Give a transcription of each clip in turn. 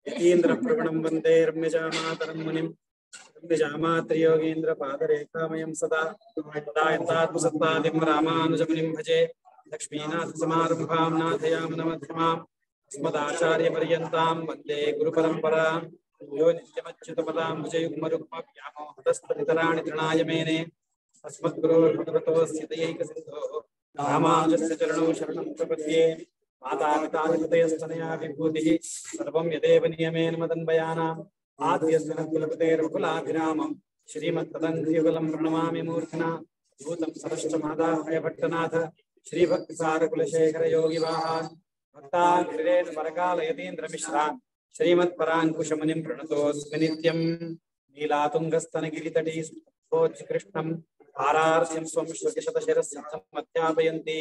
यतीन्द्रप्रवणं वन्दे रम्यजामातरं मुनिं रम्यजामात्रयोगीन्द्रपादरेखामयं सदा यदात्मसत्तादिं रामानुजमुनिं भजे लक्ष्मीनाथसमारम्भां नाथयामुनमध्यमाम् अस्मदाचार्यपर्यन्तां वन्दे गुरुपरम्परां यो नित्यमच्युतपदां भुजयुग्मरुक्मव्यामोहतस्तदितराणि तृणाय मेने अस्मद्गुरोर्भगवतोऽस्य दयैकसिन्धोः रामानुजस्य चरणौ शरणं प्रपद्ये माता पिता वितयस्तनया विभूतिः सर्वं यदेव नियमेन मदन्वयानाम् आद्यस्य न कुलपतेर्वकुलाभिरामं श्रीमत्तदङ्घ्रियुगलं प्रणमामि मूर्खना भूतं सरश्च मादाहयभट्टनाथ श्रीभक्तिसारकुलशेखर योगिवाहान् भक्ताङ्घ्रिरेण परकालयतीन्द्रमिश्रान् श्रीमत्पराङ्कुशमुनिं प्रणतोऽस्मि नित्यं नीलातुङ्गस्तनगिरितटी कृष्णं आरार्ध्यं स्वं श्रुतिशतशिरःसिद्धं अध्यापयन्ति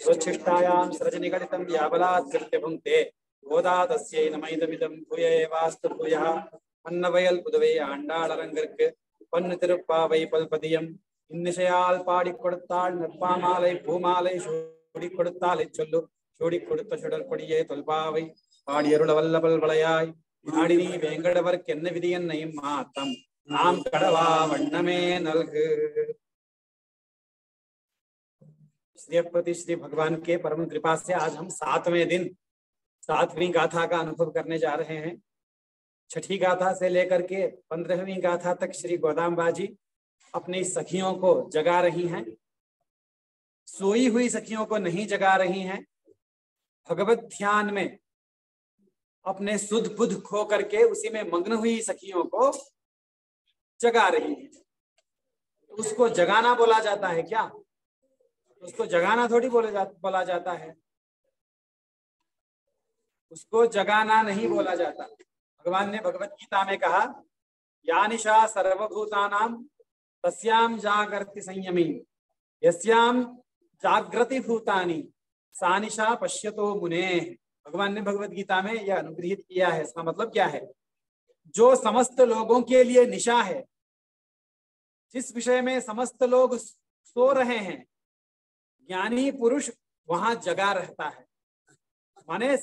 स्वच्छिष्टायां सृजनिगलितं याबलात्कृत्य भुङ्क्ते गोदा तस्यै नमैदमिदं भूय एवास्तु भूयः अन्नवयल पुदुவை ஆண்டாளரங்கற்கு பொன்னு திருப்பாவை பல்பதியம் இன்னிசையால் பாடி கொடுத்தாள் நற்பாமாலை பூமாலை சூடி கொடுத்தாலை சொல்லு சூடி கொடுத்த சுடற்கொடியே தொல்பாவை பாடியருள வல்லபல் வளையாய் நாடினி வேங்கடவர்க்கு என்ன விதி என்னையும் மாத்தம் नाम कड़वा वन्नमे नल्गु। श्री श्री भगवान के परम कृपा से आज हम 7वें दिन 7वीं गाथा का अनुभव करने जा रहे हैं। छठी गाथा से लेकर के 15वीं गाथा तक श्री गोदाम्बा जी अपनी सखियों को जगा रही हैं। सोई हुई सखियों को नहीं जगा रही हैं, भगवत ध्यान में अपने सुध बुध खो करके उसी में मग्न हुई सखियों को जगा रही है। उसको जगाना बोला जाता है क्या? उसको जगाना थोड़ी बोला जाता है, उसको जगाना नहीं बोला जाता। भगवान ने भगवत गीता में कहा, या निशा सर्वभूतानां तस्याम जागर्ति संयमी यस्याम जागृति भूतानि सा निशा पश्यतो मुने। भगवान ने भगवत गीता में यह अनुग्रहित किया है। इसका मतलब क्या है? जो समस्त लोगों के लिए निशा है, जिस विषय में समस्त लोग सो रहे हैं, ज्ञानी पुरुष वहां जगा रहता है। माने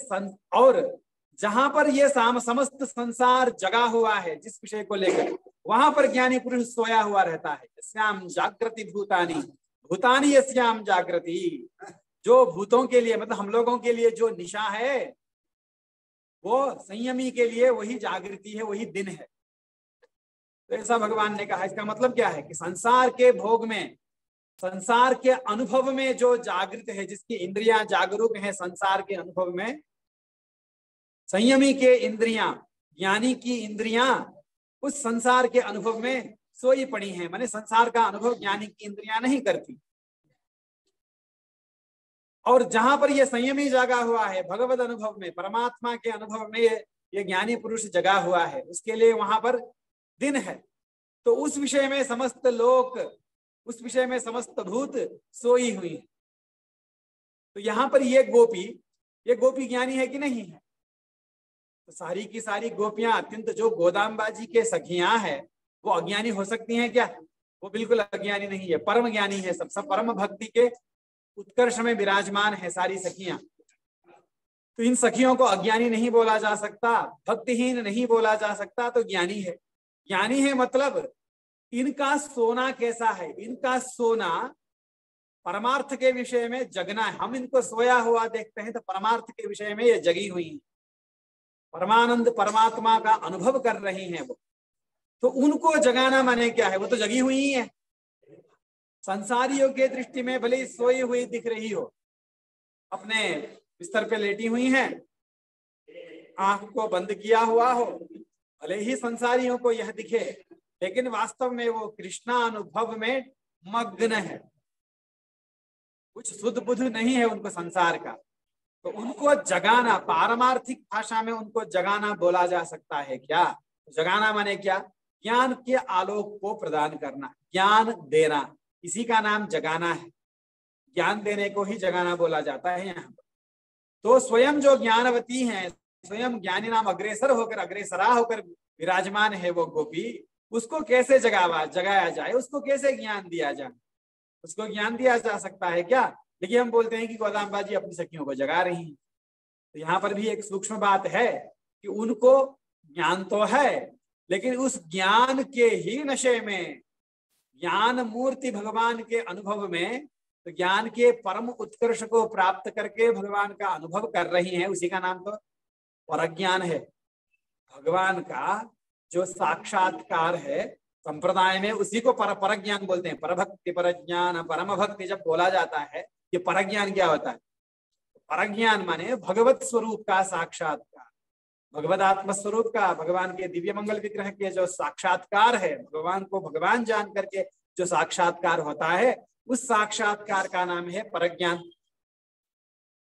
और जहां पर ये समस्त संसार जगा हुआ है, जिस विषय को लेकर, वहां पर ज्ञानी पुरुष सोया हुआ रहता है। यस्याम जागृति भूतानि, भूतानि यस्याम जागृति, जो भूतों के लिए मतलब हम लोगों के लिए जो निशा है, वो संयमी के लिए वही जागृति है, वही दिन है। तो ऐसा भगवान ने कहा। इसका मतलब क्या है कि संसार के भोग में, संसार के अनुभव में जो जागृत है, जिसकी इंद्रियां जागरूक हैं संसार के अनुभव में, संयमी के इंद्रियां, ज्ञानी की इंद्रियां उस संसार के अनुभव में सोई पड़ी हैं। माने संसार का अनुभव ज्ञानी की इंद्रियां नहीं करती। और जहां पर ये संयमी जगा हुआ है भगवत अनुभव में, परमात्मा के अनुभव में ये ज्ञानी पुरुष जगा हुआ है, उसके लिए वहां पर दिन है। तो उस विषय में समस्त लोक, उस विषय में समस्त भूत सोई हुई है। तो यहां पर ये गोपी ज्ञानी है कि नहीं है? तो सारी की सारी गोपियां अत्यंत जो गोदाम्बा जी के सखियां है, वो अज्ञानी हो सकती हैं क्या? वो बिल्कुल अज्ञानी नहीं है, परम ज्ञानी है। सब परम भक्ति के उत्कर्ष में विराजमान है सारी सखियां। तो इन सखियों को अज्ञानी नहीं बोला जा सकता, भक्तिहीन नहीं बोला जा सकता, तो ज्ञानी है। ज्ञानी है मतलब इनका सोना कैसा है? इनका सोना परमार्थ के विषय में जगना है। हम इनको सोया हुआ देखते हैं तो परमार्थ के विषय में ये जगी हुई है, परमानंद परमात्मा का अनुभव कर रही हैं वो। तो उनको जगाना माने क्या है? वो तो जगी हुई ही है। संसारियों के दृष्टि में भले सोई हुई दिख रही हो, अपने बिस्तर पे लेटी हुई हैं, आंख को बंद किया हुआ हो, भले ही संसारियों को यह दिखे, लेकिन वास्तव में वो कृष्णा अनुभव में मग्न है। कुछ सुध बुध नहीं है उनको संसार का। तो उनको जगाना, पारमार्थिक भाषा में उनको जगाना बोला जा सकता है क्या? जगाना माने क्या? ज्ञान के आलोक को प्रदान करना, ज्ञान देना, इसी का नाम जगाना है। ज्ञान देने को ही जगाना बोला जाता है यहाँ पर। तो स्वयं जो ज्ञानवती हैं, स्वयं ज्ञानी नाम अग्रेसरा होकर विराजमान है वो गोपी, उसको कैसे जगाया जाए? उसको कैसे ज्ञान दिया जाए? उसको ज्ञान दिया जा सकता है क्या? देखिए हम बोलते हैं कि गोदाम्बा जी अपनी सखियों को जगा रही हैं, तो यहाँ पर भी एक सूक्ष्म बात है कि उनको ज्ञान तो है, लेकिन उस ज्ञान के ही नशे में, ज्ञान मूर्ति भगवान के अनुभव में, तो ज्ञान के परम उत्कर्ष को प्राप्त करके भगवान का अनुभव कर रही हैं, उसी का नाम तो परज्ञान है। भगवान का जो साक्षात्कार है संप्रदाय में, उसी को परज्ञान बोलते हैं। परभक्ति, परज्ञान, परम भक्ति जब बोला जाता है, ये परज्ञान क्या होता है? परज्ञान माने भगवत स्वरूप का साक्षात्कार, भगवत आत्म स्वरूप का, भगवान के दिव्य मंगल विग्रह के जो साक्षात्कार है, भगवान को भगवान जान करके जो साक्षात्कार होता है, उस साक्षात्कार का नाम है परज्ञान।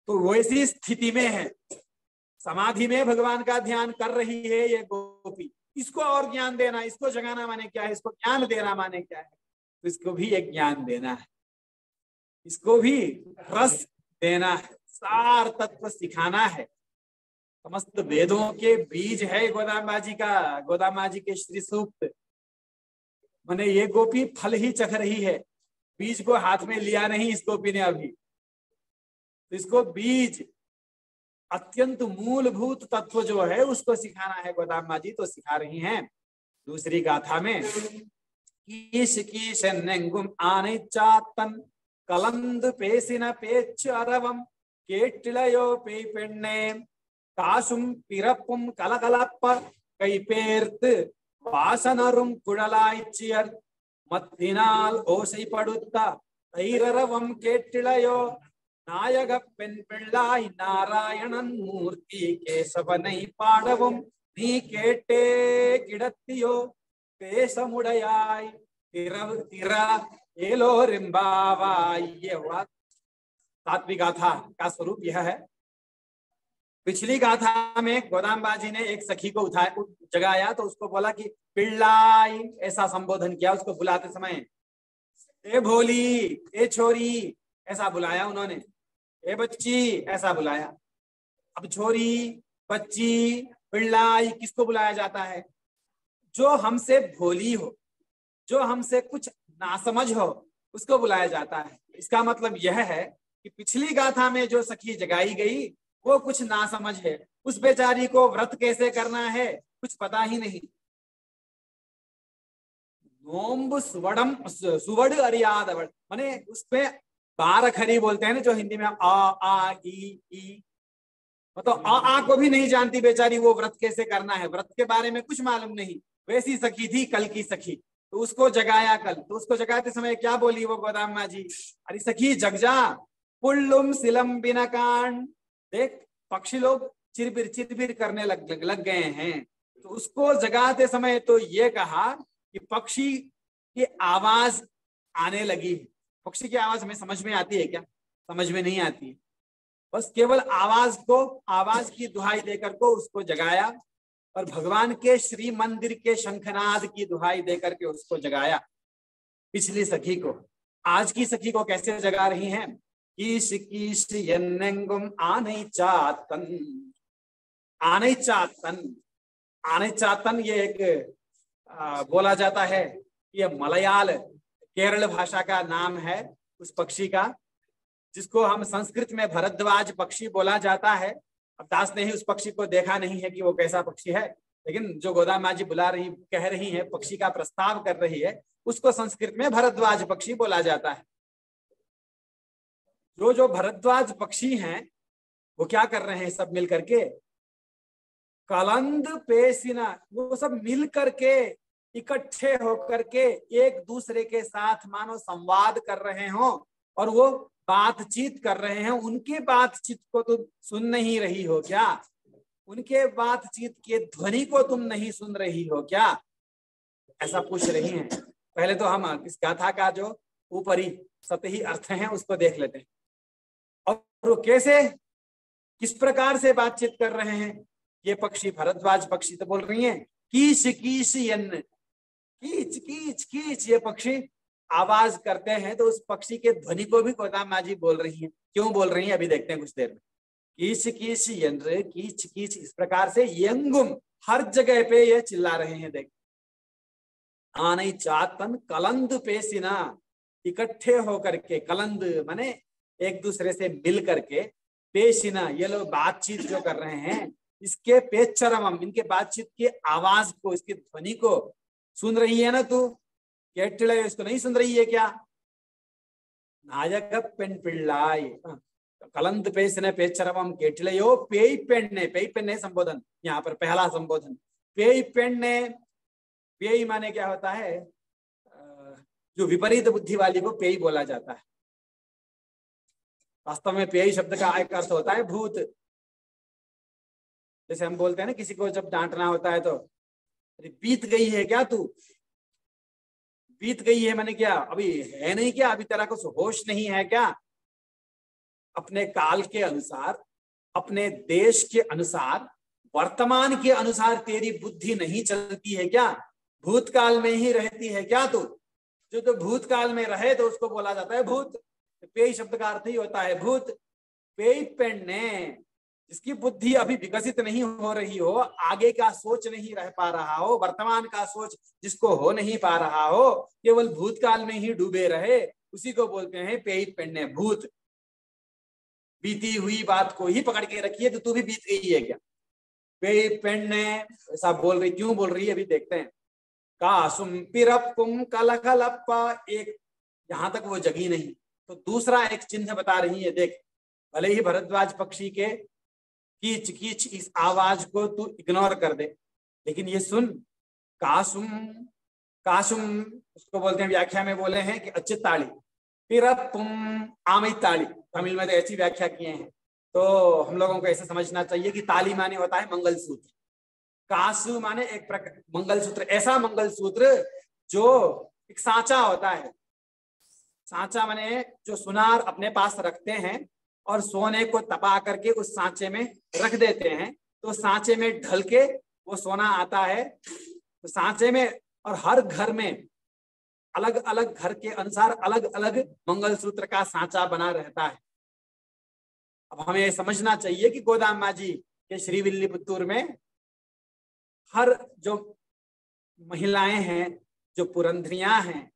तो वैसी स्थिति में है, समाधि में भगवान का ध्यान कर रही है ये गोपी। इसको और ज्ञान देना, इसको जगाना माने क्या है? इसको ज्ञान देना माने क्या है? तो इसको भी एक ज्ञान देना है, इसको भी रस देना है, सार तत्व सिखाना है। समस्त वेदों के बीज है गोदामा जी का, गोदामा जी के श्री सूक्त। माने ये गोपी फल ही चख रही है, बीज को हाथ में लिया नहीं इस गोपी ने अभी। तो इसको बीज, अत्यंत मूलभूत तत्व जो है उसको सिखाना है गोदामा जी, तो सिखा रही हैं। दूसरी गाथा में कीश कीश नेंगुम आने चातन कलंद पेसिन पेच अरवम केटिलयो पे पेन्ने कासुम पिरपुम कलकलप्प कैपेर्त वासनरुम कुडलाइचियर मत्तिनाल ओसै पडुत्ता तैररवम केटिलयो नायक पेन पिल्लाई नारायणन मूर्ति केशवनै पाडवम नी केटे किडत्तियो पेशमुडयाय तिरव तिरा एलो रिंबावाय। ये हुआ सातवीं गाथा का स्वरूप यह है। पिछली गाथा में गोदाम्बा जी ने एक सखी को उठाया, जगाया, तो उसको बोला कि पिल्लाई, ऐसा संबोधन किया उसको बुलाते समय। ए भोली, ए छोरी, ऐसा बुलाया उन्होंने। ए बच्ची, ऐसा बुलाया। अब छोरी, बच्ची, पिल्लाई किसको बुलाया जाता है? जो हमसे भोली हो, जो हमसे कुछ नासमझ हो, उसको बुलाया जाता है। इसका मतलब यह है कि पिछली गाथा में जो सखी जगाई गई वो कुछ नासमझ है, उस बेचारी को व्रत कैसे करना है कुछ पता ही नहीं। नोम्ब सुवड़म सुवड़ अरियादवड़, माने उसपे बारखरी बोलते हैं ना, जो हिंदी में आ ई, मतलब आ को भी नहीं जानती बेचारी, वो व्रत कैसे करना है, व्रत के बारे में कुछ मालूम नहीं। वैसी सखी थी कल की सखी, तो उसको जगाया कल। तो उसको जगाते समय क्या बोली वो गोदाम्मा जी? अरे सखी जग जा, पुल्लुम सिलम बिनकांड। देख पक्षी लोग चिरबिर करने लग गए हैं। तो उसको जगाते समय तो ये कहा कि पक्षी की आवाज आने लगी। पक्षी की आवाज हमें समझ में आती है क्या? समझ में नहीं आती है। बस केवल आवाज को, आवाज की दुहाई देकर को उसको जगाया, और भगवान के श्री मंदिर के शंखनाद की दुहाई देकर के उसको जगाया पिछली सखी को। आज की सखी को कैसे जगा रही हैं? कीश कीश यन्नेंगुम आने चातन। आने चातन, आने चातन ये एक बोला जाता है, ये मलयाल केरल भाषा का नाम है उस पक्षी का, जिसको हम संस्कृत में भरद्वाज पक्षी बोला जाता है। अब दास ने ही उस पक्षी को देखा नहीं है कि वो कैसा पक्षी है, लेकिन जो गोदामा जी कह रही है, पक्षी का प्रस्ताव कर रही है, उसको संस्कृत में भरद्वाज पक्षी बोला जाता है। जो भरद्वाज पक्षी हैं वो क्या कर रहे हैं? सब मिल करके कलंद पेसिना, वो सब मिल करके इकट्ठे होकर के एक दूसरे के साथ मानो संवाद कर रहे हो, और वो बातचीत कर रहे हैं। उनके बातचीत को तुम सुन नहीं रही हो क्या? उनके बातचीत के ध्वनि को तुम नहीं सुन रही हो क्या? ऐसा पूछ रही हैं। पहले तो हम इस गाथा का जो ऊपरी सतही अर्थ है उसको देख लेते हैं, और वो कैसे, किस प्रकार से बातचीत कर रहे हैं। ये पक्षी, भरद्वाज पक्षी तो बोल रही हैं कीश कीश यन्न, कीच कीच कीच, ये पक्षी आवाज करते हैं। तो उस पक्षी के ध्वनि को भी गोदामा जी बोल रही हैं। क्यों बोल रही हैं अभी देखते हैं कुछ देर में। कीच कीच यंत्र, कीच कीच, इस प्रकार से यंगुम, हर जगह पे ये चिल्ला रहे हैं। देख आने चातन कलंद पेसिना, इकट्ठे होकर के, कलंद माने एक दूसरे से मिल करके, पेशिना, ये लोग बातचीत जो कर रहे हैं, इसके पेचरमम, इनके बातचीत की आवाज को, इसकी ध्वनि को सुन रही है ना तू? केटिले इसको नहीं सुन रही है क्या? नायक पेन पिल्लाई कलंद पेशने पेचरमम केटिलयो पेई पेन्ने, पेई पेन्ने संबोधन, यहाँ पर पहला संबोधन पेई पेन्ने। पेई माने क्या होता है? जो विपरीत बुद्धि वाली को पेई बोला जाता है। वास्तव में पेई शब्द का एक अर्थ होता है भूत। जैसे हम बोलते हैं ना किसी को जब डांटना होता है तो, अरे बीत गई है क्या तू? बीत गई है माने क्या? अभी है नहीं क्या? अभी तेरा कुछ होश नहीं है क्या? अपने काल के अनुसार, अपने देश के अनुसार, वर्तमान के अनुसार तेरी बुद्धि नहीं चलती है क्या? भूतकाल में ही रहती है क्या तू? जो तो भूतकाल में रहे तो उसको बोला जाता है भूत। पेय शब्द का अर्थ ही होता है भूत। पेय पेन्ने, जिसकी बुद्धि अभी विकसित नहीं हो रही हो, आगे का सोच नहीं रह पा रहा हो, वर्तमान का सोच जिसको हो नहीं पा रहा हो, केवल भूतकाल में ही डूबे रहे, उसी को बोलते हैं पेय पेन्ने, भूत। बीती हुई बात को ही पकड़ के रखिए तो तू भी बीत गई है क्या? पेय पेन्ने ऐसा बोल रही, क्यों बोल रही है अभी देखते हैं। कासुम पिरप्पुम कलकलप्पा, एक यहां तक वो जगी नहीं तो दूसरा एक चिन्ह बता रही है। देख, भले ही भरद्वाज पक्षी के कीच कीच इस आवाज को तू इग्नोर कर दे, लेकिन ये सुन, कासुम, कासुम उसको बोलते हैं, व्याख्या में बोले हैं कि अच्छी ताली, पिरप्पुम आमी ताली, तमिल में तो ऐसी व्याख्या किए हैं। तो हम लोगों को ऐसे समझना चाहिए कि ताली माने होता है मंगलसूत्र, कासु माने एक प्रकार मंगलसूत्र, ऐसा मंगलसूत्र जो एक सांचा होता है। सांचा माने जो सुनार अपने पास रखते हैं और सोने को तपा करके उस सांचे में रख देते हैं, तो सांचे में ढल के वो सोना आता है। तो सांचे में, और हर घर में अलग अलग घर के अनुसार अलग अलग मंगलसूत्र का सांचा बना रहता है। अब हमें समझना चाहिए कि गोदामा जी के श्रीविल्लीपुत्तूर में हर जो महिलाएं हैं, जो पुरंधरियां हैं,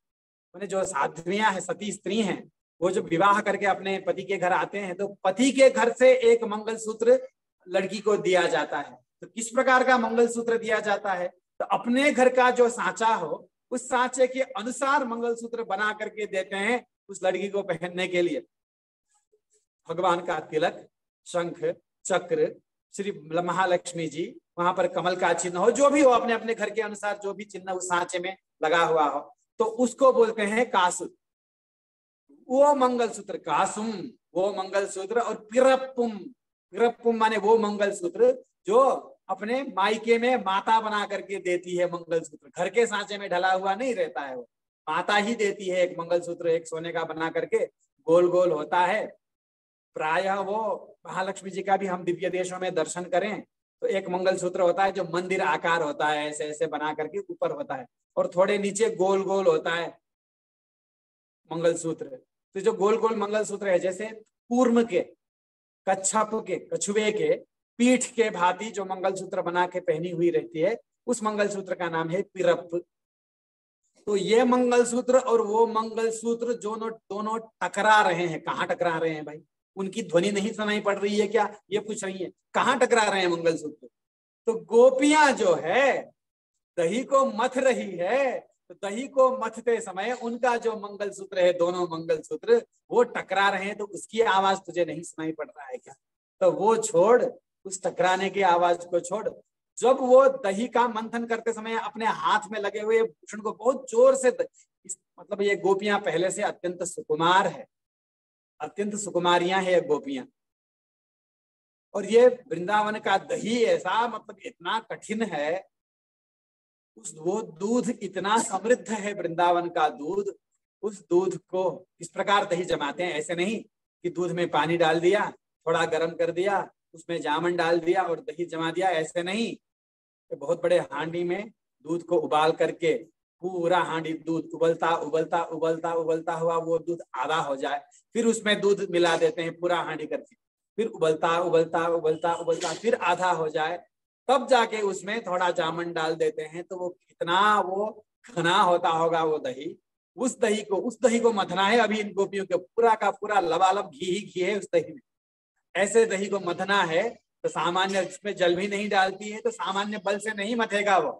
मैंने जो साध्वियां हैं, सती स्त्री हैं, वो जो विवाह करके अपने पति के घर आते हैं तो पति के घर से एक मंगलसूत्र लड़की को दिया जाता है। तो किस प्रकार का मंगलसूत्र दिया जाता है? तो अपने घर का जो सांचा हो, उस सांचे के अनुसार मंगलसूत्र बना करके देते हैं उस लड़की को पहनने के लिए। भगवान का तिलक, शंख, चक्र, श्री महालक्ष्मी जी, वहां पर कमल का चिन्ह हो, जो भी हो अपने अपने घर के अनुसार जो भी चिन्ह उस सांचे में लगा हुआ हो, तो उसको बोलते हैं कासु, वो मंगलसूत्र। कासुम वो मंगलसूत्र, और पिरप्पुम, पिरप्पुम माने वो मंगलसूत्र जो अपने मायके में माता बना करके देती है मंगलसूत्र। घर के सांचे में ढला हुआ नहीं रहता है, वो माता ही देती है एक मंगलसूत्र, एक सोने का बना करके गोल गोल होता है। प्रायः वो महालक्ष्मी जी का भी हम दिव्य देशों में दर्शन करें तो एक मंगलसूत्र होता है जो मंदिर आकार होता है, ऐसे ऐसे बना करके ऊपर होता है, और थोड़े नीचे गोल गोल होता है मंगलसूत्र। तो जो गोल गोल मंगलसूत्र है, जैसे कूर्म के, कच्छप के, कछुए के पीठ के भांति जो मंगलसूत्र बना के पहनी हुई रहती है, उस मंगलसूत्र का नाम है पिरप। तो ये मंगलसूत्र और वो मंगलसूत्र दोनों टकरा रहे हैं। कहाँ टकरा रहे हैं भाई? उनकी ध्वनि नहीं सुनाई पड़ रही है क्या? ये पूछ रही है। कहाँ टकरा रहे हैं मंगलसूत्र? तो गोपियां जो है दही को मथ रही है, तो दही को मथते समय उनका जो मंगलसूत्र है, दोनों मंगलसूत्र वो टकरा रहे हैं, तो उसकी आवाज तुझे नहीं सुनाई पड़ रहा है क्या? तो वो छोड़, उस टकराने की आवाज को छोड़। जब वो दही का मंथन करते समय अपने हाथ में लगे हुए भूषण को बहुत जोर से, मतलब ये गोपियां पहले से अत्यंत सुकुमार है, अत्यंत सुकुमारियां है गोपियां, और ये वृंदावन का दही ऐसा मतलब इतना कठिन है, वो दूध इतना समृद्ध है, वृंदावन का दूध। उस दूध को इस प्रकार दही जमाते हैं, ऐसे नहीं कि दूध में पानी डाल दिया, थोड़ा गर्म कर दिया, उसमें जामन डाल दिया और दही जमा दिया, ऐसे नहीं। तो बहुत बड़े हांडी में दूध को उबाल करके, पूरा हांडी दूध उबलता उबलता उबलता उबलता हुआ वो दूध आधा हो जाए, फिर उसमें दूध मिला देते हैं पूरा हांडी करके, फिर उबलता उबलता उबलता उबलता फिर आधा हो जाए, तब जाके उसमें थोड़ा जामन डाल देते हैं। तो वो कितना वो घना होता होगा वो दही। उस दही को मथना है अभी इन गोपियों के, पूरा का पूरा लबालब घी ही घी है उस दही में। ऐसे दही को मथना है तो सामान्य, इसमें जल भी नहीं डालती है तो सामान्य बल से नहीं मथेगा वो,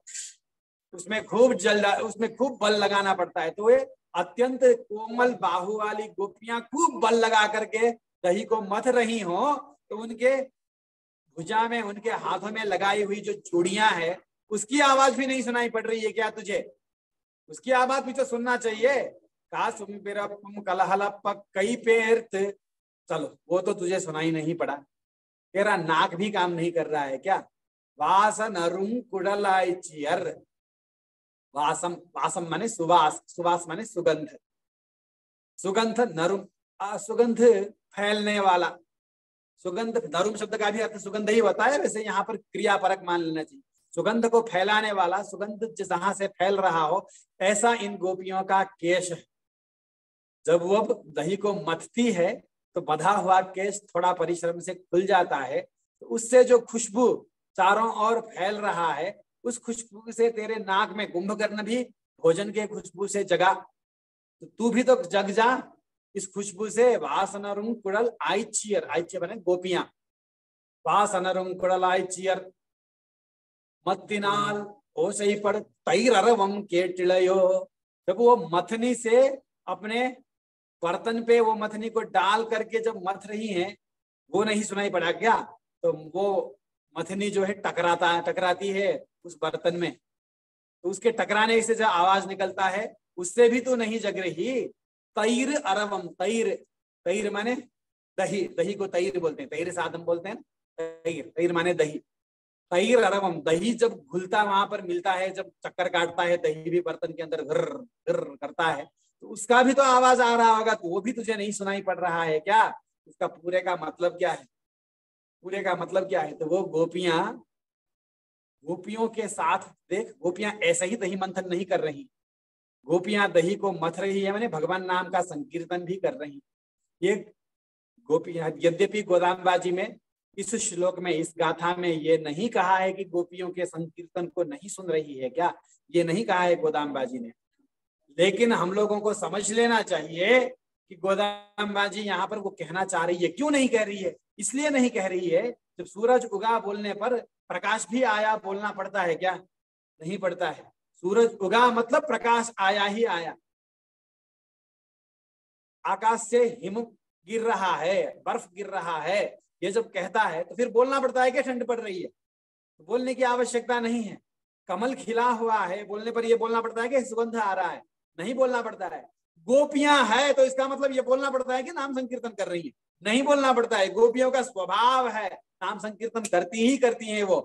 उसमें खूब बल लगाना पड़ता है। तो ये अत्यंत कोमल बाहु वाली गोपियां खूब बल लगा करके दही को मथ रही हो तो उनके भुजा में, उनके हाथों में लगाई हुई जो चूड़ियां है उसकी आवाज भी नहीं सुनाई पड़ रही है क्या तुझे? उसकी आवाज भी तो सुनना चाहिए। का सुम कलहलप कई पेर्त, चलो वो तो तुझे सुनाई नहीं पड़ा, तेरा नाक भी काम नहीं कर रहा है क्या? वासन अरुण कुडलाई चियर, वासम, वासम माने सुवास, सुवास माने सुगंध, सुगंध नरुम, सुगंध फैलने वाला, सुगंध, नरुम शब्द का भी अर्थ सुगंध ही होता है, वैसे यहाँ पर क्रियापरक मान लेना चाहिए। सुगंध को फैलाने वाला, सुगंध जहां से फैल रहा हो ऐसा इन गोपियों का केश है। जब वो दही को मथती है तो बंधा हुआ केश थोड़ा परिश्रम से खुल जाता है, तो उससे जो खुशबू चारों ओर फैल रहा है उस खुशबू से तेरे नाक में कुंभकर्ण भी भोजन के खुशबू से जगा, तो तू भी तो जग जा इस खुशबू से। वासनरुं कुड़ल आइचियर, आइचियर बने गोपियां, वासनरुं कुड़ल आइचियर मत्तिनाल ओसई पड़ तैररवम केटिलयो। जब वो मथनी से अपने बर्तन पे वो मथनी को डाल करके जब मथ रही हैं, वो नहीं सुनाई पड़ा क्या? तो वो मथनी जो है टकराती है उस बर्तन में, तो उसके टकराने से जो आवाज निकलता है उससे भी तो नहीं जग रही। तैर अरवम, तैर, तैर माने दही, दही को तैर बोलते हैं, तैर साधन बोलते हैं, तैर, तैर माने दही। तैर अरवम, दही जब घुलता वहां पर मिलता है, जब चक्कर काटता है दही भी बर्तन के अंदर घर घर करता है, तो उसका भी तो आवाज आ रहा होगा, तो वो भी तुझे नहीं सुनाई पड़ रहा है क्या? उसका पूरे का मतलब क्या है? पूरे का मतलब क्या है? तो वो गोपियां, गोपियों के साथ देख, गोपियां ऐसे ही दही मंथन नहीं कर रही, गोपियां दही को मथ रही है, मैंने भगवान नाम का संकीर्तन भी कर रही। ये गोपियां, यद्यपि गोदामबाजी में इस श्लोक में, इस गाथा में ये नहीं कहा है कि गोपियों के संकीर्तन को नहीं सुन रही है क्या, ये नहीं कहा है गोदामबाजी ने, लेकिन हम लोगों को समझ लेना चाहिए कि गोदामबाजी यहाँ पर वो कहना चाह रही है। क्यों नहीं कह रही है? इसलिए नहीं कह रही है, जब सूरज उगा बोलने पर प्रकाश भी आया बोलना पड़ता है क्या? नहीं पड़ता है। सूरज उगा मतलब प्रकाश आया ही आया। आकाश से हिम गिर रहा है, बर्फ गिर रहा है, ये जब कहता है तो फिर बोलना पड़ता है कि ठंड पड़ रही है? तो बोलने की आवश्यकता नहीं है। कमल खिला हुआ है बोलने पर ये बोलना पड़ता है कि सुगंध आ रहा है? नहीं बोलना पड़ता है। गोपियां है तो इसका मतलब ये बोलना पड़ता है कि नाम संकीर्तन कर रही है? नहीं बोलना पड़ता है। गोपियों का स्वभाव है नाम संकीर्तन करती ही करती हैं वो।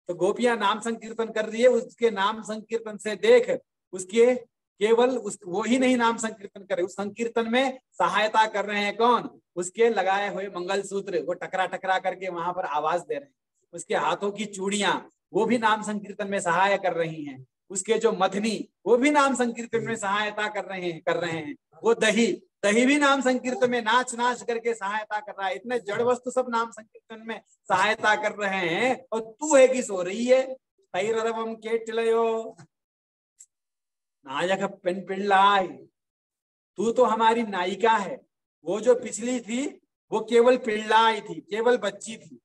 तो गोपियां नाम संकीर्तन कर रही है, उसके नाम संकीर्तन से देख, उसके केवल उस वो ही नहीं नाम संकीर्तन कर रहे, उस संकीर्तन में सहायता कर रहे हैं कौन? उसके लगाए हुए मंगलसूत्र, वो टकरा टकरा करके वहां पर आवाज दे रहे हैं। उसके हाथों की चूड़ियां वो भी नाम संकीर्तन में सहाय कर रही हैं। उसके जो मथनी वो भी नाम संकीर्तन में सहायता कर रहे हैं। वो दही, दही भी नाम संकीर्तन में नाच नाच करके सहायता कर रहा है। इतने जड़ वस्तु सब नाम संकीर्तन में सहायता कर रहे हैं और तू है कि सो रही है। तैररवम केटिलयो, नायक पेन पिल्लाई, तू तो हमारी नायिका है। वो जो पिछली थी वो केवल पिल्लाई थी, केवल बच्ची थी।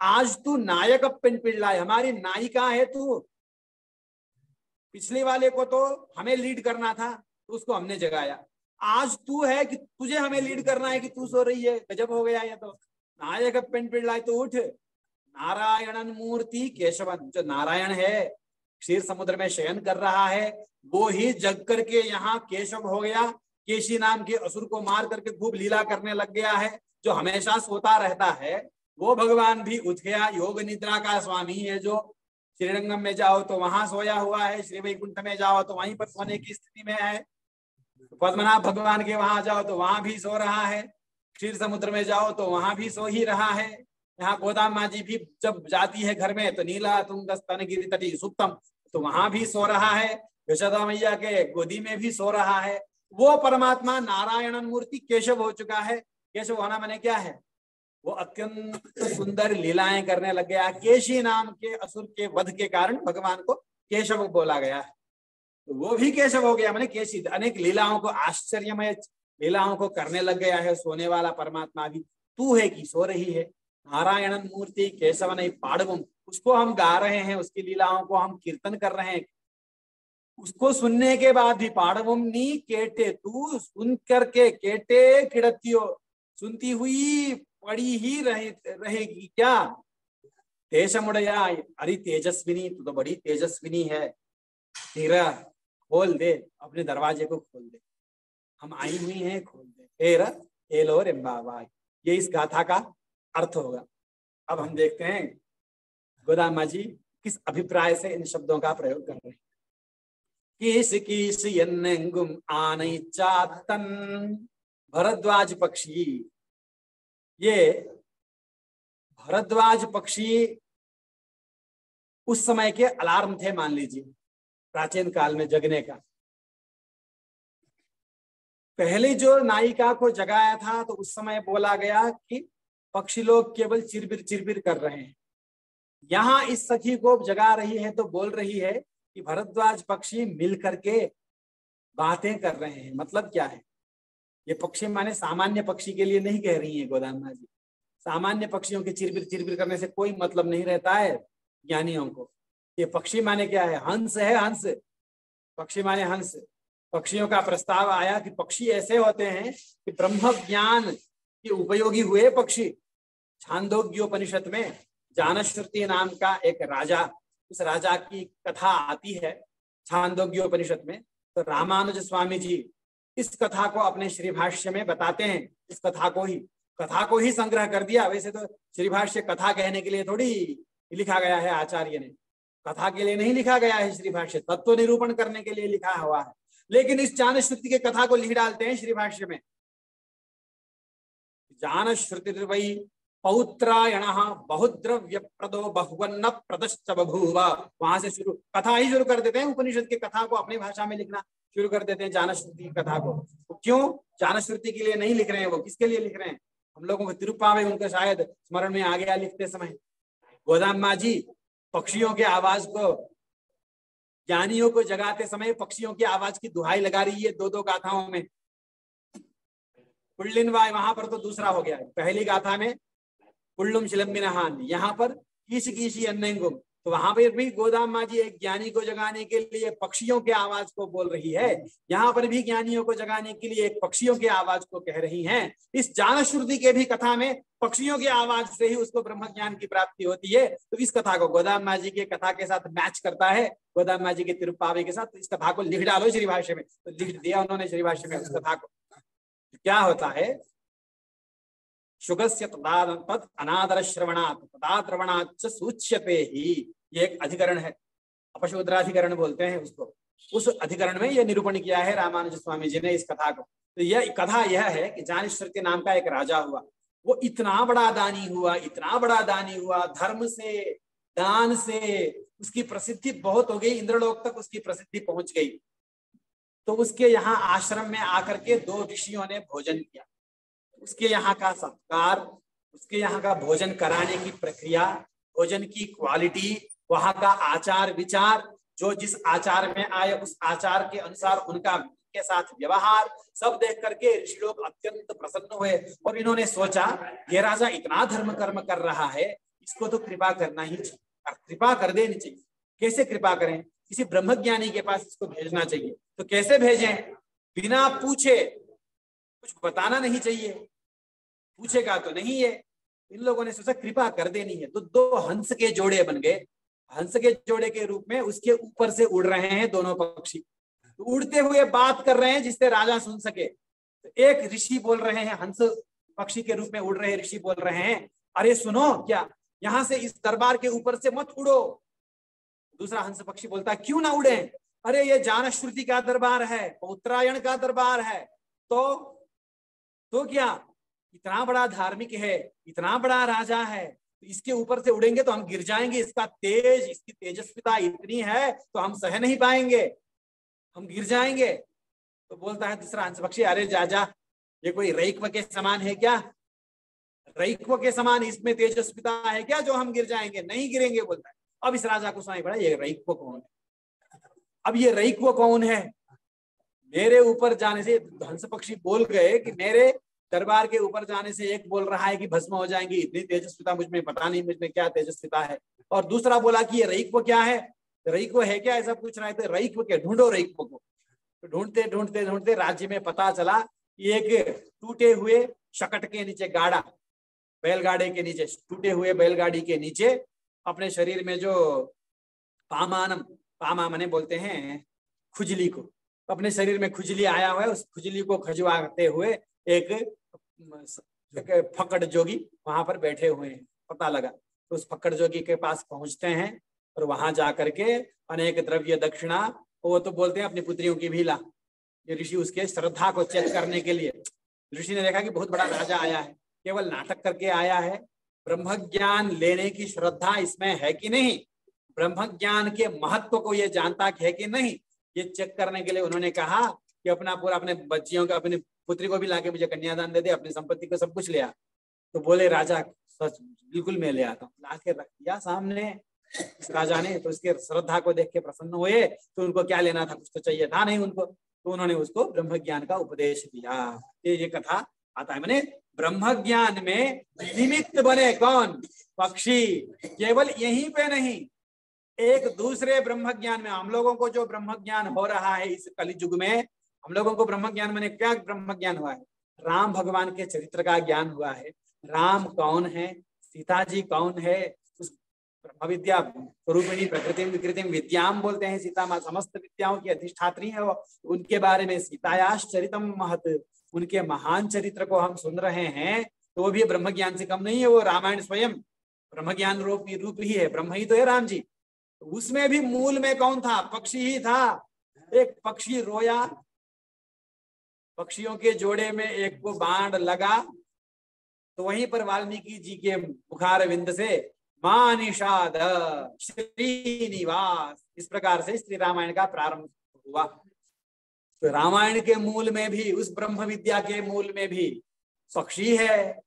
आज तू नायक पेन पिल्लाई, हमारी नायिका है तू। पिछले वाले को तो हमें लीड करना था तो उसको हमने जगाया, आज तू है कि तुझे हमें लीड करना है कि तू सो रही है। गजब हो गया ये तो। नायक पेन पिल्लाई, तो उठ। नारायणन मूर्ति केशवन, जो नारायण है क्षीर समुद्र में शयन कर रहा है, वो ही जग करके यहाँ केशव हो गया। केशी नाम के असुर को मार करके खूब लीला करने लग गया है। जो हमेशा सोता रहता है वो भगवान भी उठ गया। योग निद्रा का स्वामी है, जो श्रीरंगम में जाओ तो वहां सोया हुआ है, श्री वैकुंठ में जाओ तो वहीं पर सोने की स्थिति में है, पद्मनाभ भगवान के वहां जाओ तो वहां भी सो रहा है, क्षीर समुद्र में जाओ तो वहां भी सो ही रहा है। यहाँ गोदामा जी भी जब जाती है घर में तो नीला तुंग स्तन गिरि तटी सुप्तम, तो वहां भी सो रहा है। यशोदा मैया के गोदी में भी सो रहा है। वो परमात्मा नारायण मूर्ति केशव हो चुका है। केशव होना माने क्या है? वो अत्यंत सुंदर लीलाएं करने लग गया। केशी नाम के असुर के वध के कारण भगवान को केशव बोला गया है, तो वो भी केशव हो गया। माने केशी अनेक लीलाओं को, आश्चर्यमय लीलाओं को करने लग गया है सोने वाला परमात्मा भी। तू है कि सो रही है। नारायणन मूर्ति केशवनै पाड़वम, उसको हम गा रहे हैं, उसकी लीलाओं को हम कीर्तन कर रहे हैं। उसको सुनने के बाद भी पाड़वम नी केटे, तू सुन करके केटे किड़तियो, सुनती हुई पड़ी ही रहेगी क्या। तेजमुड़या, अरे तेजस्विनी, तू तो बड़ी तेजस्विनी है, तेरा खोल दे, अपने दरवाजे को खोल दे, हम आई हुई हैं, खोल दे तेरा एलो रेम्बावा। ये इस गाथा का अर्थ होगा। अब हम देखते हैं गोदामा जी किस अभिप्राय से इन शब्दों का प्रयोग कर रहे हैं। किस किस यन्नेंगुम आनै चातन, भरद्वाज पक्षी। ये भरद्वाज पक्षी उस समय के अलार्म थे, मान लीजिए प्राचीन काल में जगने का। पहले जो नायिका को जगाया था तो उस समय बोला गया कि पक्षी लोग केवल चिरबिर चिरबिर कर रहे हैं। यहाँ इस सखी को जगा रही है तो बोल रही है कि भरद्वाज पक्षी मिल करके बातें कर रहे हैं। मतलब क्या है, ये पक्षी माने सामान्य पक्षी के लिए नहीं कह रही है गोदामा जी। सामान्य पक्षियों के चिरबिर चिरबिर करने से कोई मतलब नहीं रहता है ज्ञानियों को। ये पक्षी माने क्या है, हंस है, हंस, पक्षी माने हंस। पक्षियों का प्रस्ताव आया कि पक्षी ऐसे होते हैं कि ब्रह्म ज्ञान के उपयोगी हुए पक्षी। छांदोग्योपनिषद में जानश्रुति नाम का एक राजा, उस राजा की कथा आती है छांदोग्योपनिषद में। तो रामानुज स्वामी जी इस कथा को अपने श्री भाष्य में बताते हैं। इस कथा को ही संग्रह कर दिया। वैसे तो श्री भाष्य कथा कहने के लिए थोड़ी लिखा गया है, आचार्य ने कथा के लिए नहीं लिखा गया है श्री भाष्य, तत्व निरूपण करने के लिए लिखा हुआ है। लेकिन इस जानश्रुति के कथा को लिख डालते हैं श्री भाष्य में। जानश्रुतिर्वै पौत्रायणः बहुद्रव्य प्रदो बहुवन्न प्रदश्च बभूव। वहां से शुरू, कथा ही शुरू कर देते हैं। उपनिषद की कथा को अपनी भाषा में लिखना शुरू कर देते हैं, जानश्रुति की कथा को। तो क्यों जानश्रुति के लिए नहीं लिख रहे हैं, वो किसके लिए लिख रहे हैं? हम लोगों को तिरुप्पावे उनका शायद स्मरण में आ गया लिखते समय। गोदामा जी पक्षियों के आवाज को, ज्ञानियों को जगाते समय पक्षियों की आवाज की दुहाई लगा रही है दो दो गाथाओं में। पुल्लिनवाय वहां पर तो दूसरा हो गया, पहली गाथा में पुल्लुम शिलम्बिनहान, यहाँ पर कीश कीशी अन्नेंगुम। तो वहां पर भी गोदामा जी एक ज्ञानी को जगाने के लिए पक्षियों के आवाज को बोल रही है, यहाँ पर भी ज्ञानियों को जगाने के लिए एक पक्षियों के आवाज को कह रही हैं। इस जानश्रुति के भी कथा में पक्षियों की आवाज से ही उसको ब्रह्म ज्ञान की प्राप्ति होती है। तो इस कथा को गोदामा जी के कथा के साथ मैच करता है, गोदामा जी के तिरुप्पावे के साथ। तो इस कथा को लिख डालो श्री भाष्य में। तो लिख दिया उन्होंने श्री भाष्य में उस कथा को। क्या होता है, शुगस्य तद अनादर श्रवणात् तदाद्रवणाच्च सूच्यते ही, ये एक अधिकरण है, अपशूद्राधिकरण बोलते हैं उसको। उस अधिकरण में यह निरूपण किया है रामानुज स्वामी जी ने इस कथा को। तो यह कथा यह है कि जानश्रुति नाम का एक राजा हुआ, वो इतना बड़ा दानी हुआ, इतना बड़ा दानी हुआ, धर्म से दान से उसकी प्रसिद्धि बहुत हो गई, इंद्रलोक तक उसकी प्रसिद्धि पहुंच गई। तो उसके यहाँ आश्रम में आकर के दो ऋषियों ने भोजन किया। उसके यहाँ का सत्कार, उसके यहाँ का भोजन कराने की प्रक्रिया, भोजन की क्वालिटी, वहां का आचार विचार, जो जिस आचार में आए उस आचार के अनुसार उनका के साथ व्यवहार, सब देख करके ऋषि लोग अत्यंत प्रसन्न हुए। और इन्होंने सोचा ये राजा इतना धर्म कर्म कर रहा है, इसको तो कृपा करना ही चाहिए, कृपा कर देनी चाहिए। कैसे कृपा करें? किसी ब्रह्मज्ञानी के पास इसको भेजना चाहिए। तो कैसे भेजें? बिना पूछे, कुछ बताना नहीं चाहिए, पूछेगा तो नहीं है। इन लोगों ने सोचा कृपा कर देनी है। तो दो हंस के जोड़े बन गए। हंस के जोड़े के रूप में उसके ऊपर से उड़ रहे हैं दोनों पक्षी, तो उड़ते हुए बात कर रहे हैं जिससे राजा सुन सके। तो एक ऋषि बोल रहे हैं, हंस पक्षी के रूप में उड़ रहे ऋषि बोल रहे हैं, अरे सुनो, क्या यहाँ से इस दरबार के ऊपर से मत उड़ो। दूसरा हंस पक्षी बोलता है क्यों ना उड़े, अरे ये जानश्रुति का दरबार है, पौत्रायण का दरबार है, तो क्या इतना बड़ा धार्मिक है, इतना बड़ा राजा है, तो इसके ऊपर से उड़ेंगे तो हम गिर जाएंगे। इसका तेज, इसकी तेजस्विता इतनी है तो हम सह नहीं पाएंगे, हम गिर जाएंगे। तो बोलता है दूसरा हंस पक्षी, अरे जा, ये कोई रैक्व के समान है क्या? रैक्व के समान इसमें तेजस्विता है क्या जो हम गिर जाएंगे? नहीं गिरेंगे, बोलता है। अब इस राजा को सुनाई पड़ा ये रैक्व कौन है। अब ये रैक्व कौन है? मेरे ऊपर जाने से हंस पक्षी बोल गए कि मेरे दरबार के ऊपर जाने से एक बोल रहा है कि भस्म हो जाएंगी, इतनी तेजस्विता मुझ में, पता नहीं मुझ में क्या तेजस्विता है, और दूसरा बोला कि ये रईक्व क्या है, रईक्व है क्या, ऐसा पूछ रहा है। तो रईक्व के ढूंढो रईक्व को। तो ढूंढते ढूंढते ढूंढते राज्य में पता चला कि एक टूटे हुए शकट के नीचे गाड़ा, बैलगाड़ी के नीचे, टूटे हुए बैलगाड़ी के नीचे अपने शरीर में जो पामानम, पामा मने बोलते हैं खुजली को, अपने शरीर में खुजली आया हुआ है, उस खुजली को खजवाते हुए एक फकड़ जोगी वहां पर बैठे हुए हैं। पता लगा तो उस फकड़ जोगी के पास पहुंचते हैं और वहां जाकर के अनेक द्रव्य दक्षिणा, वो तो बोलते हैं अपनी पुत्रियों की भी ला। ये ऋषि उसके श्रद्धा को चेक करने के लिए, ऋषि ने देखा कि बहुत बड़ा राजा आया है, केवल नाटक करके आया है, ब्रह्म ज्ञान लेने की श्रद्धा इसमें है कि नहीं, ब्रह्म ज्ञान के महत्व को ये जानता है कि नहीं, ये चेक करने के लिए उन्होंने कहा कि अपना पूरा, अपने बच्चियों का, अपनी पुत्री को भी लाके मुझे कन्यादान दे दे, अपनी संपत्ति को सब कुछ ले आ। तो बोले राजा सच बिल्कुल मैं ले आता हूँ, लाके रख दिया सामने इस राजा ने। तो उसके श्रद्धा को देख के प्रसन्न हुए, तो उनको क्या लेना था, कुछ तो चाहिए था नहीं उनको, तो उन्होंने उसको ब्रह्म ज्ञान का उपदेश दिया। ये कथा आता है, मैंने ब्रह्म ज्ञान में निमित्त बने कौन, पक्षी। केवल यहीं पे नहीं, एक दूसरे ब्रह्म ज्ञान में, हम लोगों को जो ब्रह्म ज्ञान हो रहा है इस कलियुग में, हम लोगों को ब्रह्म ज्ञान मैंने क्या ब्रह्म ज्ञान हुआ है, राम भगवान के चरित्र का ज्ञान हुआ है, राम कौन है, सीता जी कौन है, उस ब्रह्म विद्या स्वरूपिणी प्रकृति विकृति विद्याम बोलते हैं, सीता माँ समस्त विद्याओं की अधिष्ठात्री है, उनके बारे में सीतायाश चरितम महत, उनके महान चरित्र को हम सुन रहे हैं, तो वो भी ब्रह्म ज्ञान से कम नहीं है। वो रामायण स्वयं ब्रह्म ज्ञान रूप ही है, ब्रह्म ही तो है राम जी। उसमें भी मूल में कौन था, पक्षी ही था। एक पक्षी रोया, पक्षियों के जोड़े में एक को बाण लगा, तो वहीं पर वाल्मीकि जी के मुखार विंद से मां निषाद श्रीनिवास, इस प्रकार से श्री रामायण का प्रारंभ हुआ। तो रामायण के मूल में भी, उस ब्रह्म विद्या के मूल में भी पक्षी है,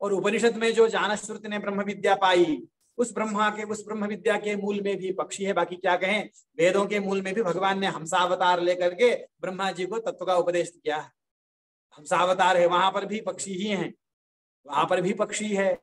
और उपनिषद में जो जानश्रुति ने ब्रह्म विद्या पाई, उस ब्रह्म विद्या के मूल में भी पक्षी है। बाकी क्या कहें, वेदों के मूल में भी भगवान ने हंसावतार लेकर के ब्रह्मा जी को तत्व का उपदेश किया। हंसावतार है, वहां पर भी पक्षी ही हैं, वहां पर भी पक्षी है।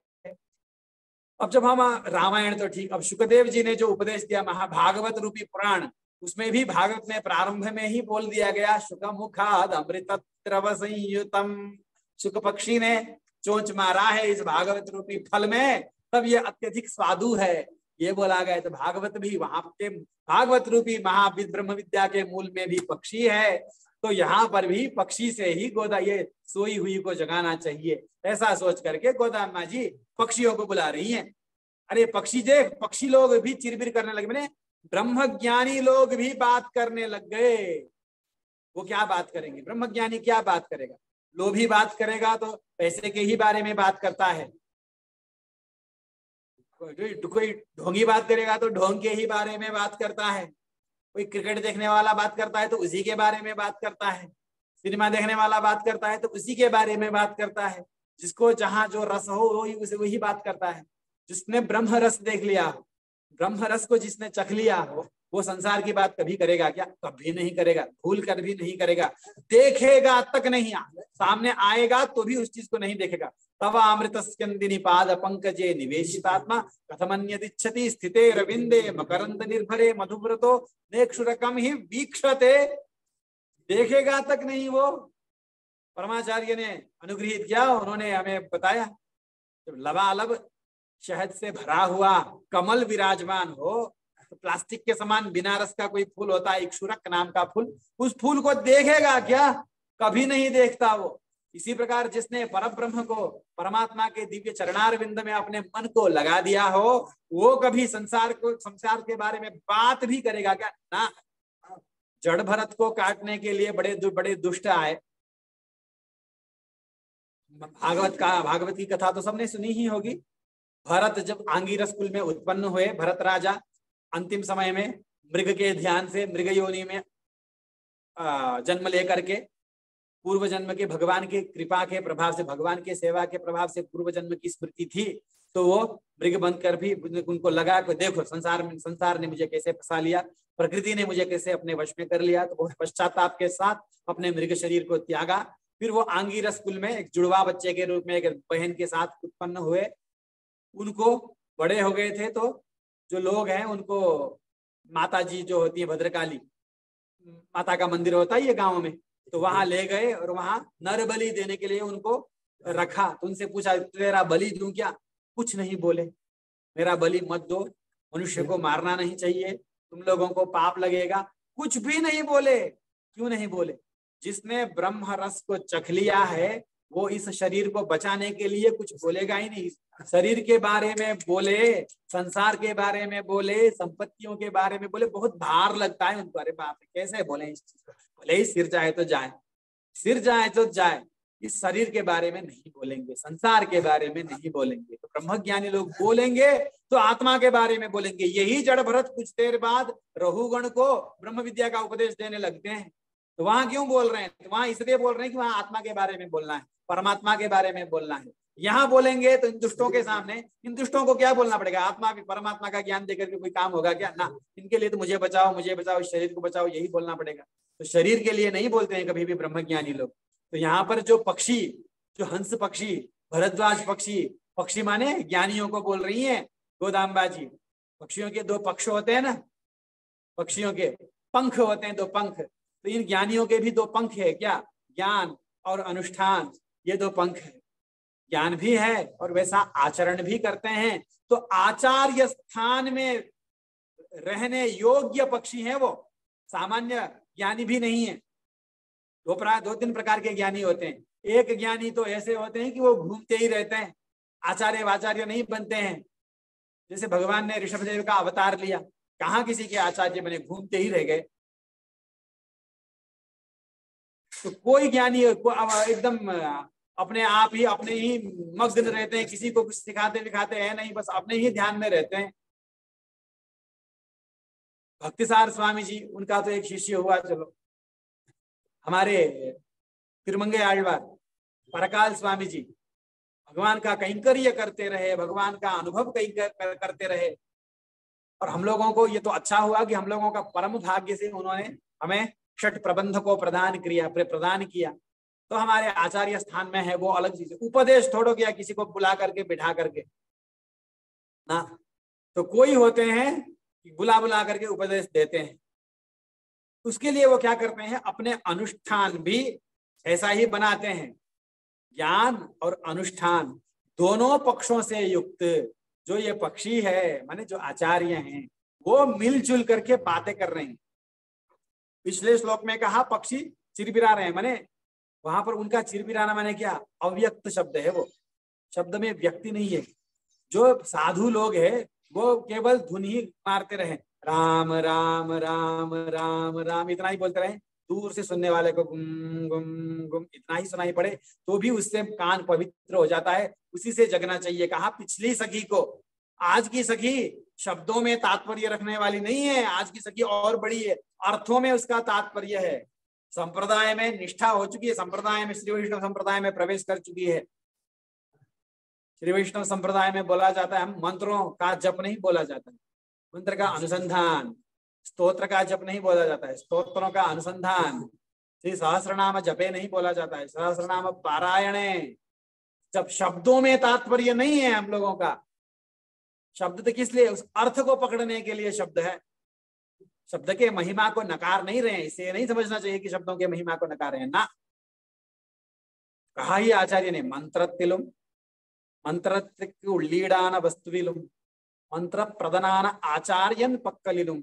अब जब हम रामायण तो ठीक, अब शुकदेव जी ने जो उपदेश दिया महाभागवत रूपी पुराण, उसमें भी भागवत में प्रारंभ में ही बोल दिया गया शुक मुखाद अमृतत्रव संयुतम, शुक पक्षी ने चोंच मारा है इस भागवत रूपी फल में, तब ये अत्यधिक स्वादु है, ये बोला गया। तो भागवत भी, वहां के भागवत रूपी महाविद ब्रह्म विद्या के मूल में भी पक्षी है, तो यहाँ पर भी पक्षी से ही गोदा, ये सोई हुई को जगाना चाहिए, ऐसा सोच करके गोदा माँ जी पक्षियों को बुला रही हैं। अरे पक्षी देख, पक्षी लोग भी चिरबिर करने लगे, मैंने ब्रह्म ज्ञानी लोग भी बात करने लग गए। वो क्या बात करेंगे, ब्रह्म ज्ञानी क्या बात करेगा, लोभी बात करेगा तो पैसे के ही बारे में बात करता है, कोई ढोंगी बात करेगा तो ढोंग के ही बारे में बात करता है, कोई क्रिकेट देखने वाला बात करता है तो उसी के बारे में बात करता है, सिनेमा देखने वाला बात करता है तो उसी के बारे में बात करता है, जिसको जहां जो रस हो वही बात करता है। जिसने ब्रह्म रस देख लिया, ब्रह्म रस को जिसने चख लिया हो, वो संसार की बात कभी करेगा क्या, कभी नहीं करेगा, भूल कर भी नहीं करेगा, देखेगा तक नहीं, सामने आएगा तो भी उस चीज को नहीं देखेगा। तव अमृत स्कंदिनी पाद पंकजे निवेशितात्मा कथमन्यदिच्छति स्थिते रविंदे मकरंद निर्भरे मधुव्रतो नेक्षुरकम ही वीक्षते, देखेगा तक नहीं। वो परमाचार्य ने अनुग्रहित किया, उन्होंने हमें बताया, जब लबालब शहद से भरा हुआ कमल विराजमान हो, तो प्लास्टिक के समान बिना रस का कोई फूल होता है, इक्षुरक नाम का फूल, उस फूल को देखेगा क्या, कभी नहीं देखता वो। इसी प्रकार जिसने परब्रह्म को, परमात्मा के दिव्य चरणारविंद में अपने मन को लगा दिया हो, वो कभी संसार के बारे में बात भी करेगा क्या ना। जड़ भरत को काटने के लिए बड़े बड़े दुष्ट आए। भागवत की कथा तो सबने सुनी ही होगी। भरत जब आंगिरस कुल में उत्पन्न हुए, भरत राजा अंतिम समय में मृग के ध्यान से, मृग योनि में जन्म लेकर के, पूर्व जन्म के भगवान की कृपा के प्रभाव से, भगवान के सेवा के प्रभाव से पूर्व जन्म की स्मृति थी, तो वो मृग बनकर भी उनको लगा कि देखो संसार ने मुझे कैसे फंसा लिया, प्रकृति ने मुझे कैसे अपने वश में कर लिया। तो वो पश्चाताप के साथ अपने मृग शरीर को त्यागा फिर वो आंगिरस कुल में एक जुड़वा बच्चे के रूप में एक बहन के साथ उत्पन्न हुए। उनको बड़े हो गए थे तो जो लोग हैं उनको माता जी जो होती है भद्रकाली माता का मंदिर होता है ये गांव में, तो वहां ले गए और वहां नर बलि देने के लिए उनको रखा। तो उनसे पूछा तेरा बलि दूं क्या? कुछ नहीं बोले, मेरा बलि मत दो, मनुष्य को मारना नहीं चाहिए, तुम लोगों को पाप लगेगा, कुछ भी नहीं बोले। क्यों नहीं बोले? जिसने ब्रह्म रस को चख लिया है वो इस शरीर को बचाने के लिए कुछ बोलेगा ही नहीं। शरीर के बारे में बोले, संसार के बारे में बोले, संपत्तियों के बारे में बोले, बहुत भार लगता है उनको। अरे बाप रे, कैसे बोले इस चीज को? भले ही सिर जाए तो जाए, सिर जाए तो जाए, इस शरीर के बारे में नहीं बोलेंगे, संसार के बारे में नहीं बोलेंगे। तो ब्रह्मज्ञानी लोग बोलेंगे तो आत्मा के बारे में बोलेंगे। यही जड़ भरत कुछ देर बाद रहुगण को ब्रह्म विद्या का उपदेश देने लगते हैं। तो वहां क्यों बोल रहे हैं? तो वहां इसलिए बोल रहे हैं कि वहां आत्मा के बारे में बोलना है, परमात्मा के बारे में बोलना है। यहाँ बोलेंगे तो इन दुष्टों के सामने, इन दुष्टों को क्या बोलना पड़ेगा? आत्मा परमात्मा का ज्ञान देकर के कोई काम होगा क्या? ना, इनके लिए तो मुझे बचाओ, मुझे बचाओ, इस शरीर को बचाओ, यही बोलना पड़ेगा। तो शरीर के लिए नहीं बोलते हैं कभी भी ब्रह्मज्ञानी लोग। तो यहाँ पर जो पक्षी, जो हंस पक्षी, भरद्वाज पक्षी, पक्षी माने ज्ञानियों को बोल रही है गोदाम्बा जी। पक्षियों के दो पक्ष होते हैं ना, पक्षियों के पंख होते हैं, दो पंख। तो इन ज्ञानियों के भी दो पंख है क्या? ज्ञान और अनुष्ठान, ये दो पंख है। ज्ञान भी है और वैसा आचरण भी करते हैं। तो आचार्य स्थान में रहने योग्य पक्षी हैं वो, सामान्य ज्ञानी भी नहीं है। दो तीन प्रकार के ज्ञानी होते हैं। एक ज्ञानी तो ऐसे होते हैं कि वो घूमते ही रहते हैं, आचार्य वाचार्य नहीं बनते हैं। जैसे भगवान ने ऋषभदेव का अवतार लिया, कहाँ किसी के आचार्य बने, घूमते ही रह गए। तो कोई ज्ञानी एकदम अपने आप ही अपने ही मग्न रहते हैं, किसी को कुछ सिखाते विखाते हैं नहीं, बस अपने ही ध्यान में रहते हैं। भक्तिसार स्वामी जी, उनका तो एक शिष्य हुआ। चलो, हमारे तिरुमंगे आழ்वार परकाल स्वामी जी भगवान का कैंकर्य करते रहे, भगवान का अनुभव करते रहे। और हम लोगों को ये तो अच्छा हुआ कि हम लोगों का परम भाग्य से उन्होंने हमें षट प्रबंध को प्रदान किया। तो हमारे आचार्य स्थान में है, वो अलग चीज है। उपदेश थोड़ो किया किसी को बुला करके बिठा करके ना। तो कोई होते हैं बुला करके उपदेश देते हैं। उसके लिए वो क्या करते हैं, अपने अनुष्ठान भी ऐसा ही बनाते हैं। ज्ञान और अनुष्ठान दोनों पक्षों से युक्त जो ये पक्षी है, माने जो आचार्य हैं, वो मिलजुल करके बातें कर रहे हैं। पिछले श्लोक में कहा पक्षी चिरबिरा रहे हैं, माने वहां पर उनका चिरबिराना माने क्या? अव्यक्त शब्द है, वो शब्द में व्यक्ति नहीं है। जो साधु लोग हैं वो केवल धुन ही मारते रहे, राम राम राम राम राम, इतना ही बोलते रहे। दूर से सुनने वाले को गुम गुम गुम इतना ही सुनाई पड़े तो भी उससे कान पवित्र हो जाता है, उसी से जगना चाहिए। कहा पिछली सखी को, आज की सखी शब्दों में तात्पर्य रखने वाली नहीं है, आज की सखी और बड़ी है, अर्थों में उसका तात्पर्य है। संप्रदाय में निष्ठा हो चुकी है, संप्रदाय में, श्री वैष्णव संप्रदाय में प्रवेश कर चुकी है। श्री वैष्णव संप्रदाय में बोला जाता है, हम मंत्रों का जप नहीं बोला जाता है, मंत्र का अनुसंधान। स्तोत्र का जप नहीं बोला जाता है, स्तोत्रों का अनुसंधान। श्री सहस्रनाम जपे नहीं बोला जाता है, सहस्रनाम पारायणे। जब शब्दों में तात्पर्य नहीं है हम लोगों का, शब्द तो किस लिए? उस अर्थ को पकड़ने के लिए शब्द है। शब्द के महिमा को नकार नहीं रहे हैं, इसे नहीं समझना चाहिए कि शब्दों के महिमा को नकार रहे हैं ना। कहा ही आचार्य ने, मंत्रत्तिलुम मंत्रत्तिक्कु उल्लीडान वस्तुविलुम मंत्र प्रदनान आचार्यन पक्कलिलुम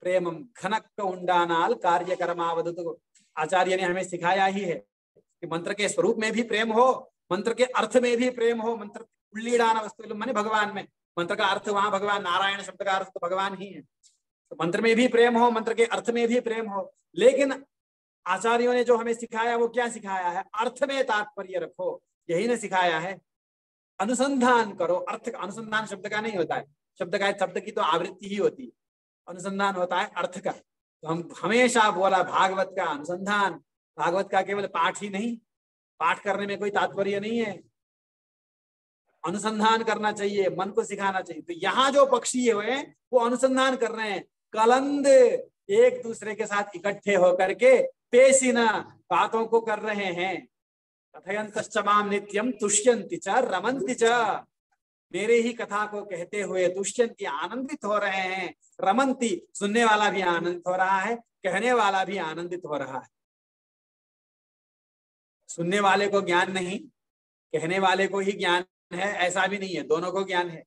प्रेमम घनक्क उंडानाल कार्य कर्मावदुतु। आचार्य ने हमें सिखाया ही है कि मंत्र के स्वरूप में भी प्रेम हो, मंत्र के अर्थ में भी प्रेम हो। मंत्र उल्लीडान वस्तुविलुम माने भगवान में, मंत्र का अर्थ वहां भगवान, नारायण शब्द का अर्थ तो भगवान ही है। तो मंत्र में भी प्रेम हो, मंत्र के अर्थ में भी प्रेम हो। लेकिन आचार्यों ने जो हमें सिखाया वो क्या सिखाया है? अर्थ में तात्पर्य रखो, यही ने सिखाया है। अनुसंधान करो, अर्थ का अनुसंधान शब्द का नहीं होता है, शब्द की तो आवृत्ति ही होती है, अनुसंधान होता है अर्थ का। तो हम हमेशा बोला भागवत का अनुसंधान, भागवत का केवल पाठ ही नहीं, पाठ करने में कोई तात्पर्य नहीं है, अनुसंधान करना चाहिए, मन को सिखाना चाहिए। तो यहाँ जो पक्षी हुए वो अनुसंधान कर रहे हैं, कलंद एक दूसरे के साथ इकट्ठे होकर के पेशिना बातों को कर रहे हैं। कथयन्तश्च माम नित्यम तुष्यन्ति च रमन्ति च, मेरे ही कथा को कहते हुए तुष्यन्ति आनंदित हो रहे हैं, रमन्ति सुनने वाला भी आनंदित हो रहा है, कहने वाला भी आनंदित हो रहा है। सुनने वाले को ज्ञान नहीं, कहने वाले को ही ज्ञान है ऐसा भी नहीं है, दोनों को ज्ञान है।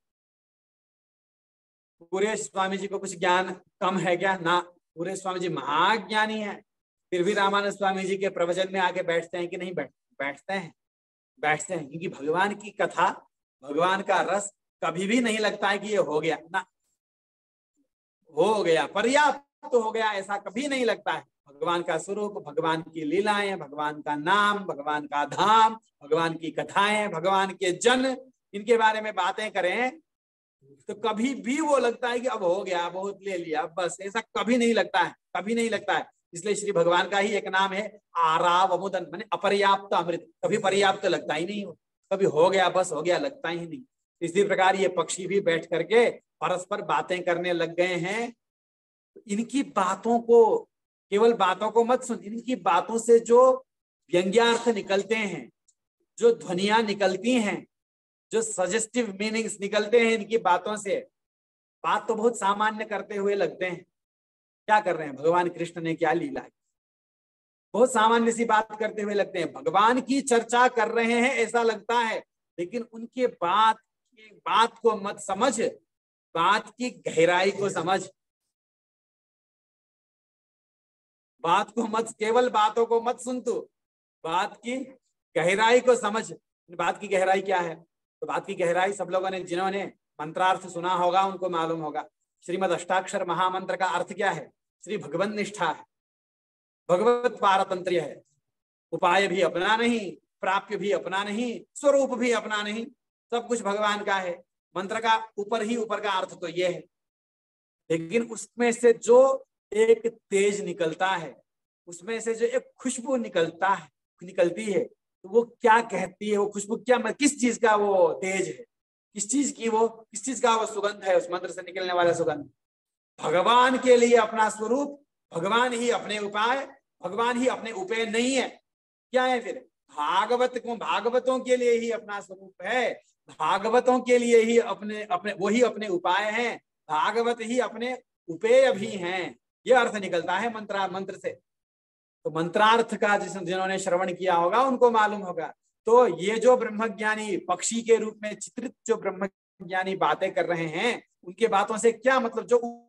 पूरे स्वामी जी को कुछ ज्ञान कम है क्या? ना, पूरे स्वामी जी महाज्ञानी है, फिर भी रामानंद स्वामी जी के प्रवचन में आके बैठते हैं कि नहीं? बैठते हैं, बैठते हैं, क्योंकि भगवान की कथा, भगवान का रस कभी भी नहीं लगता है कि ये हो गया ना, हो गया पर्याप्त हो गया, ऐसा कभी नहीं लगता है। भगवान का स्वरूप, भगवान की लीलाएं, भगवान का नाम, भगवान का धाम, भगवान की कथाएं, भगवान के जन, इनके बारे में बातें करें तो कभी भी वो लगता है कि अब हो गया, बहुत ले लिया, बस, ऐसा कभी नहीं लगता है, कभी नहीं लगता है। इसलिए श्री भगवान का ही एक नाम है आराव अमुदन, माने अपर्याप्त अमृत, कभी पर्याप्त लगता ही नहीं, कभी हो गया बस हो गया लगता ही नहीं। इसी प्रकार ये पक्षी भी बैठ करके परस्पर बातें करने लग गए हैं। इनकी बातों को, केवल बातों को मत सुन, इनकी बातों से जो व्यंग्यार्थ निकलते हैं, जो ध्वनियां निकलती हैं, जो सजेस्टिव मीनिंग्स निकलते हैं इनकी बातों से, बात तो बहुत सामान्य करते हुए लगते हैं। क्या कर रहे हैं? भगवान कृष्ण ने क्या लीला है, बहुत सामान्य सी बात करते हुए लगते हैं, भगवान की चर्चा कर रहे हैं ऐसा लगता है, लेकिन उनके बात को मत समझ, बात की गहराई को समझ, बात को मत, केवल बातों को मत सुन, तू बात की गहराई को समझ। बात की गहराई क्या है? तो बात की गहराई सब लोगों ने, जिन्होंने मंत्रार्थ सुना होगा उनको मालूम होगा। श्रीमद अष्टाक्षर महामंत्र का अर्थ क्या है? श्री भगवत निष्ठा है, भगवत पारतंत्र्य है, उपाय भी अपना नहीं, प्राप्य भी अपना नहीं, स्वरूप भी अपना नहीं, सब कुछ भगवान का है। मंत्र का ऊपर ही ऊपर का अर्थ तो ये है, लेकिन उसमें से जो एक तेज निकलता है, उसमें से जो एक खुशबू निकलती है, तो वो क्या कहती है? वो खुशबू क्या, किस चीज का वो तेज है, किस चीज का वो सुगंध है? उस मंत्र से निकलने वाला सुगंध भगवान के लिए अपना स्वरूप, भगवान ही अपने उपाय, भगवान ही अपने उपेय नहीं है, क्या है फिर? भागवतों के लिए ही अपना स्वरूप है, भागवतों के लिए ही अपने वही अपने उपाय हैं, भागवत ही अपने उपेय भी हैं। ये अर्थ निकलता है मंत्र से। तो मंत्रार्थ का जिन्होंने श्रवण किया होगा उनको मालूम होगा। तो ये जो ब्रह्मज्ञानी पक्षी के रूप में चित्रित जो ब्रह्मज्ञानी बातें कर रहे हैं, उनके बातों से क्या मतलब, जो